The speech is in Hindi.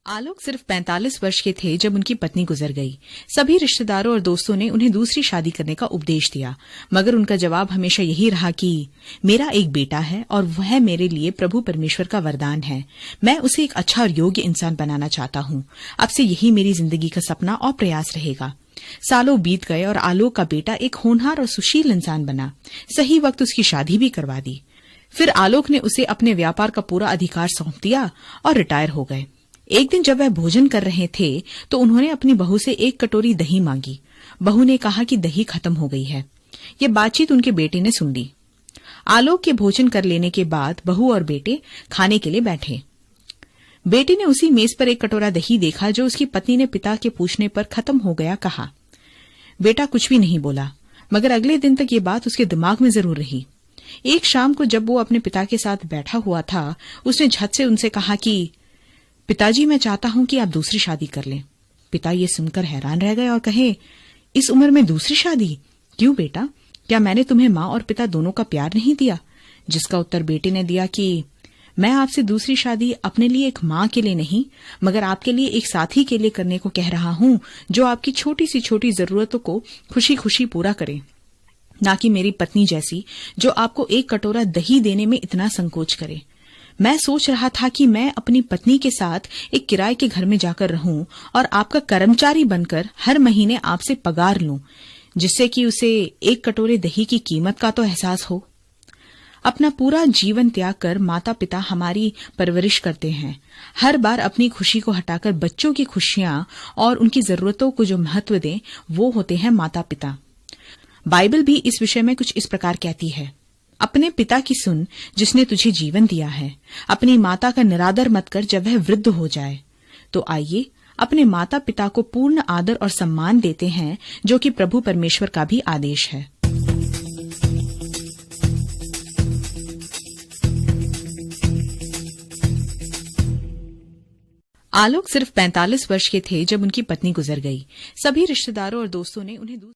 आलोक सिर्फ 45 वर्ष के थे जब उनकी पत्नी गुजर गई। सभी रिश्तेदारों और दोस्तों ने उन्हें दूसरी शादी करने का उपदेश दिया, मगर उनका जवाब हमेशा यही रहा कि मेरा एक बेटा है और वह मेरे लिए प्रभु परमेश्वर का वरदान है। मैं उसे एक अच्छा और योग्य इंसान बनाना चाहता हूँ। अब से यही मेरी जिंदगी का सपना और प्रयास रहेगा। सालों बीत गए और आलोक का बेटा एक होनहार और सुशील इंसान बना। सही वक्त उसकी शादी भी करवा दी। फिर आलोक ने उसे अपने व्यापार का पूरा अधिकार सौंप दिया और रिटायर हो गए। एक दिन जब वह भोजन कर रहे थे तो उन्होंने अपनी बहू से एक कटोरी दही मांगी। बहू ने कहा कि दही खत्म हो गई है। ये बातचीत उनके बेटे ने सुन ली। आलोक के भोजन कर लेने के बाद बहू और बेटे खाने के लिए बैठे। बेटे ने उसी मेज पर एक कटोरा दही देखा जो उसकी पत्नी ने पिता के पूछने पर खत्म हो गया कहा। बेटा कुछ भी नहीं बोला, मगर अगले दिन तक ये बात उसके दिमाग में जरूर रही। एक शाम को जब वो अपने पिता के साथ बैठा हुआ था, उसने झट से उनसे कहा कि पिताजी, मैं चाहता हूं कि आप दूसरी शादी कर लें। पिता ये सुनकर हैरान रह गए और कहे, इस उम्र में दूसरी शादी? क्यों बेटा, क्या मैंने तुम्हें माँ और पिता दोनों का प्यार नहीं दिया? जिसका उत्तर बेटे ने दिया कि मैं आपसे दूसरी शादी अपने लिए एक माँ के लिए नहीं, मगर आपके लिए एक साथी के लिए करने को कह रहा हूं, जो आपकी छोटी सी छोटी जरूरतों को खुशी खुशी पूरा करे, ना कि मेरी पत्नी जैसी जो आपको एक कटोरा दही देने में इतना संकोच करे। मैं सोच रहा था कि मैं अपनी पत्नी के साथ एक किराए के घर में जाकर रहूं और आपका कर्मचारी बनकर हर महीने आपसे पगार लूं, जिससे कि उसे एक कटोरे दही की कीमत का तो एहसास हो। अपना पूरा जीवन त्याग कर माता पिता हमारी परवरिश करते हैं। हर बार अपनी खुशी को हटाकर बच्चों की खुशियां और उनकी जरूरतों को जो महत्व दें, वो होते हैं माता पिता। बाइबल भी इस विषय में कुछ इस प्रकार कहती है, अपने पिता की सुन जिसने तुझे जीवन दिया है। अपनी माता का निरादर मत कर जब वह वृद्ध हो जाए। तो आइए अपने माता पिता को पूर्ण आदर और सम्मान देते हैं, जो कि प्रभु परमेश्वर का भी आदेश है। आलोक सिर्फ 45 वर्ष के थे जब उनकी पत्नी गुजर गई। सभी रिश्तेदारों और दोस्तों ने उन्हें